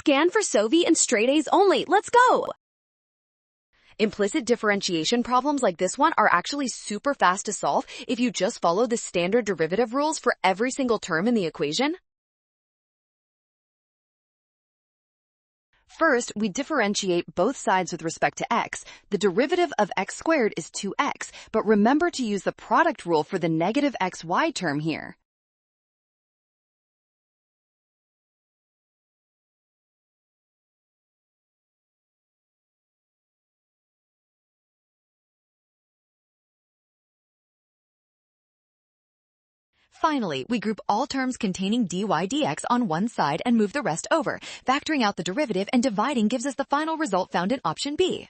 Scan for Sovi and straight A's only. Let's go! Implicit differentiation problems like this one are actually super fast to solve if you just follow the standard derivative rules for every single term in the equation. First, we differentiate both sides with respect to x. The derivative of x squared is 2x, but remember to use the product rule for the negative xy term here. Finally, we group all terms containing dy dx on one side and move the rest over. Factoring out the derivative and dividing gives us the final result found in option B.